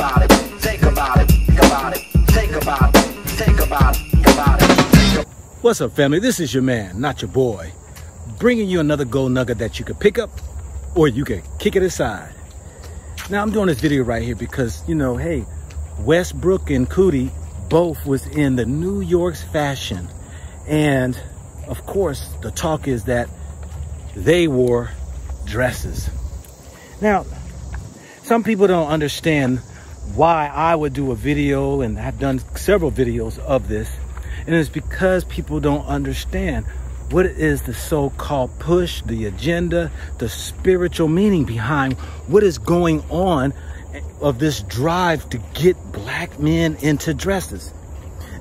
about it, think about it, think about it, think about it, think about it, think about it. What's up, family? This is your man, not your boy, bringing you another gold nugget that you could pick up or you can kick it aside. Now, I'm doing this video right here because, you know, hey, Westbrook and Cootie both was in the New York's fashion. And, of course, the talk is that they wore dresses. Now, some people don't understand why I would do a video, and I've done several videos of this. And it's because people don't understand what is the so-called push, the agenda, the spiritual meaning behind what is going on of this drive to get black men into dresses.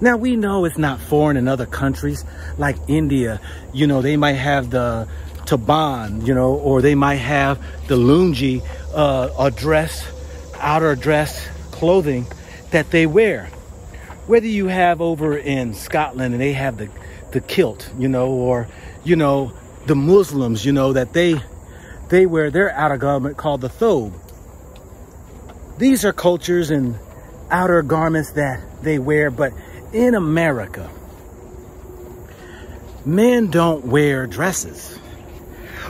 Now, we know it's not foreign in other countries like India. You know, they might have the turban, you know, or they might have the lungi, a dress, outer dress clothing that they wear. Whether you have over in Scotland and they have the kilt, you know, or, you know, the Muslims, you know, that they wear their outer garment called the thobe. These are cultures and outer garments that they wear, but in America, men don't wear dresses.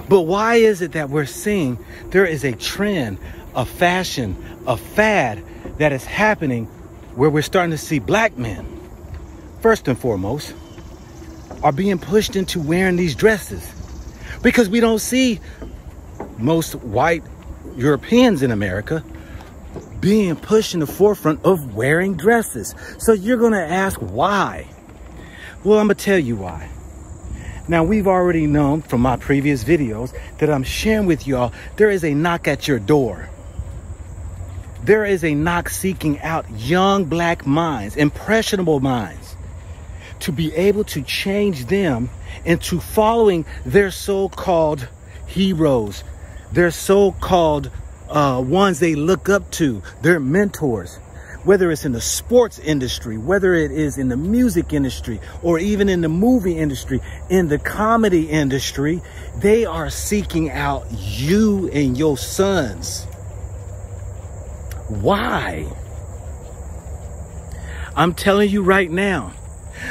But why is it that we're seeing there is a trend, a fashion, a fad that is happening where we're starting to see black men, first and foremost, are being pushed into wearing these dresses? Because we don't see most white Europeans in America being pushed in the forefront of wearing dresses. So you're going to ask why? Well, I'm going to tell you why. Now, we've already known from my previous videos that I'm sharing with y'all, there is a knock at your door. There is a knock seeking out young black minds, impressionable minds, to be able to change them into following their so-called heroes, their so-called ones they look up to, their mentors. Whether it's in the sports industry, whether it is in the music industry, or even in the movie industry, in the comedy industry, they are seeking out you and your sons. Why? I'm telling you right now,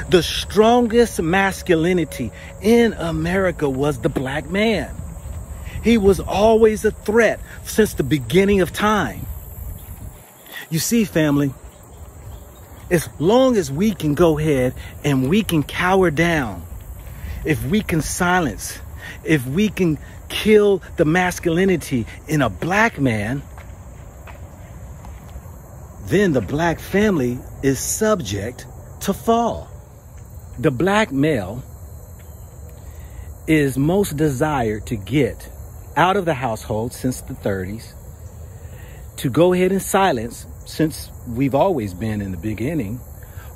the strongest masculinity in America was the black man. He was always a threat since the beginning of time. You see, family, as long as we can go ahead and we can cower down, if we can silence, if we can kill the masculinity in a black man, then the black family is subject to fall. The black male is most desired to get out of the household since the 30s, to go ahead and silence since we've always been in the beginning.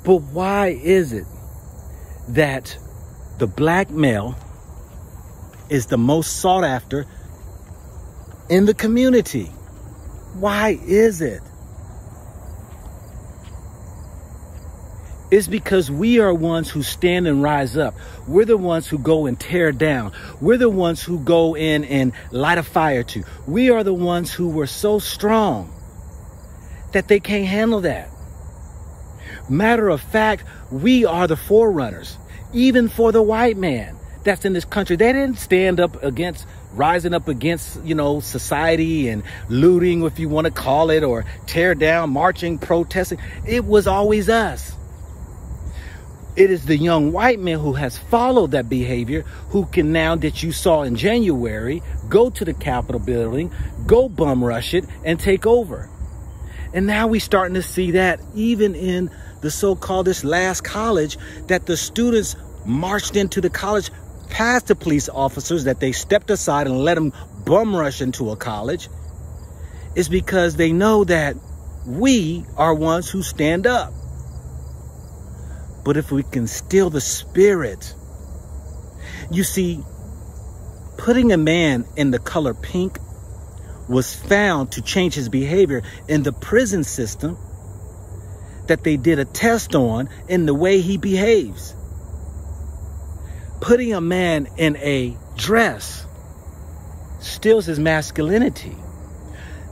But why is it that the black male is the most sought after in the community? Why is it? It's because we are ones who stand and rise up. We're the ones who go and tear down. We're the ones who go in and light a fire to. We are the ones who were so strong that they can't handle that. Matter of fact, we are the forerunners, even for the white man that's in this country. They didn't stand up against, rising up against, you know, society and looting, if you want to call it, or tear down, marching, protesting. It was always us. It is the young white man who has followed that behavior, who can now, that you saw in January, go to the Capitol building, go bum rush it and take over. And now we're starting to see that even in the so-called this last college, that the students marched into the college past the police officers, that they stepped aside and let them bum rush into a college. It's because they know that we are ones who stand up. But if we can still the spirit, you see, putting a man in the color pink was found to change his behavior in the prison system that they did a test on in the way he behaves. Putting a man in a dress steals his masculinity.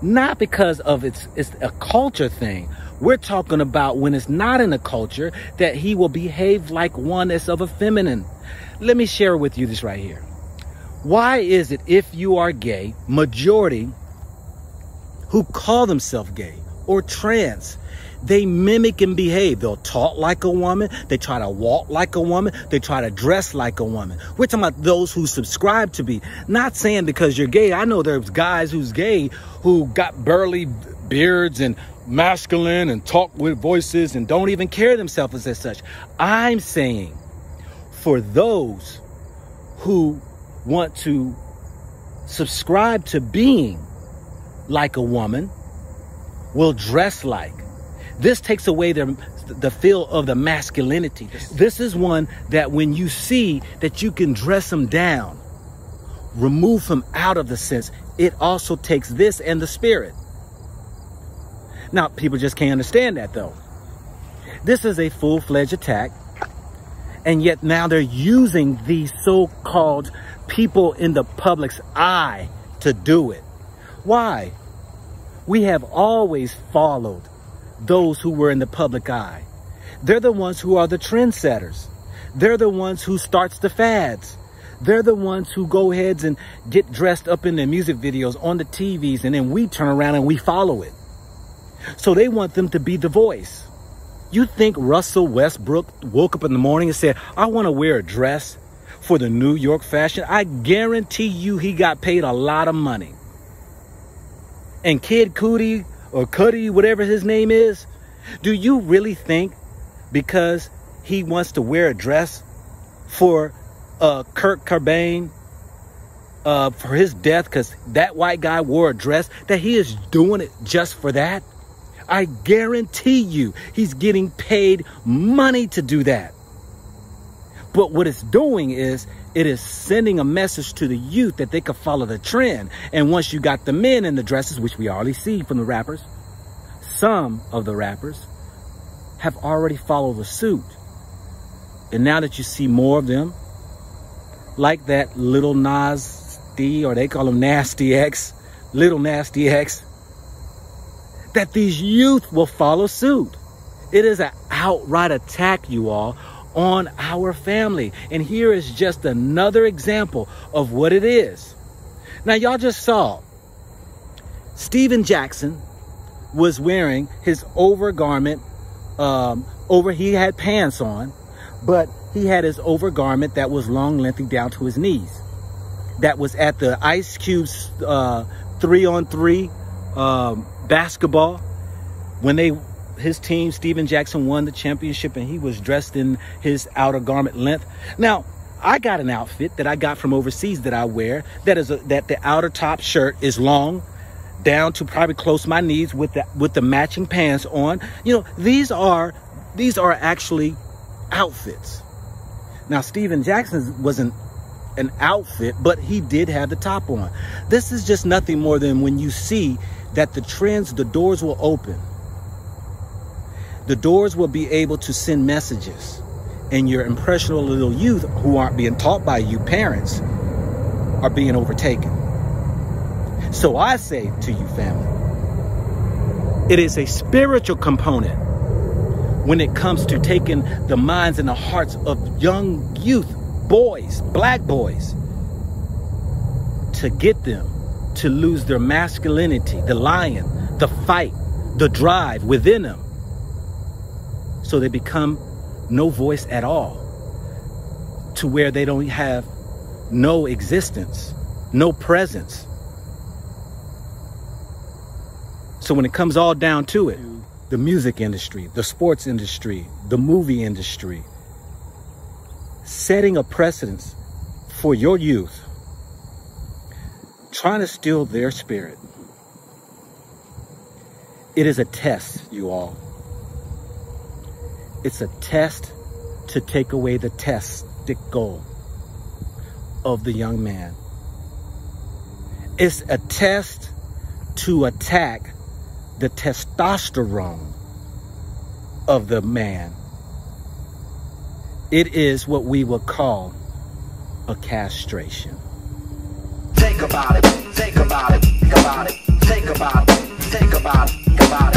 Not because of it's a culture thing. We're talking about when it's not in a culture, that he will behave like one that's of a feminine. Let me share with you this right here. Why is it if you are gay, majority who call themselves gay or trans, they mimic and behave? They'll talk like a woman. They try to walk like a woman. They try to dress like a woman. We're talking about those who subscribe to be. Not saying because you're gay. I know there's guys who's gay who got burly beards and masculine and talk with voices and don't even carry themselves as such. I'm saying for those who want to subscribe to being like a woman, will dress like. This takes away the feel of the masculinity. This is one that when you see that you can dress them down, remove them out of the sense, it also takes this and the spirit. Now, people just can't understand that though. This is a full-fledged attack. And yet now they're using these so-called people in the public's eye to do it. Why? We have always followed those who were in the public eye. They're the ones who are the trendsetters. They're the ones who starts the fads. They're the ones who go ahead and get dressed up in their music videos on the TVs, and then we turn around and we follow it. So they want them to be the voice. You think Russell Westbrook woke up in the morning and said, I want to wear a dress for the New York fashion? I guarantee you he got paid a lot of money. And Kid Cudi or Cudi, whatever his name is, do you really think because he wants to wear a dress for Kurt Cobain for his death, because that white guy wore a dress, that he is doing it just for that? I guarantee you he's getting paid money to do that. But what it's doing is it is sending a message to the youth that they could follow the trend. And once you got the men in the dresses, which we already see from the rappers, some of the rappers have already followed the suit. And now that you see more of them, like that little Nasty, or they call him Nasty X, little Nasty X, that these youth will follow suit. It is an outright attack, you all, on our family. And here is just another example of what it is. Now, y'all just saw Steven Jackson was wearing his overgarment he had pants on, but he had his overgarment that was long, lengthy down to his knees. That was at the Ice Cube's 3-on-3 basketball, when his team, Steven Jackson, won the championship, and he was dressed in his outer garment length. Now, I got an outfit that I got from overseas that I wear that the outer top shirt is long down to probably close to my knees with the matching pants on. You know, these are actually outfits. Now, Steven Jackson wasn't an outfit, but he did have the top on. This is just nothing more than when you see that the trends, the doors will open. The doors will be able to send messages, and your impressionable little youth who aren't being taught by you parents are being overtaken. So I say to you, family, it is a spiritual component when it comes to taking the minds and the hearts of young youth, boys, black boys, to get them to lose their masculinity, the lion, the fight, the drive within them, so they become no voice at all, to where they don't have no existence, no presence. So when it comes all down to it, the music industry, the sports industry, the movie industry, setting a precedence for your youth, trying to steal their spirit. It is a test, you all. It's a test to take away the testicle of the young man. It's a test to attack the testosterone of the man. It is what we would call a castration. Think about it, think about it, think about it, think Think about it. Think about it.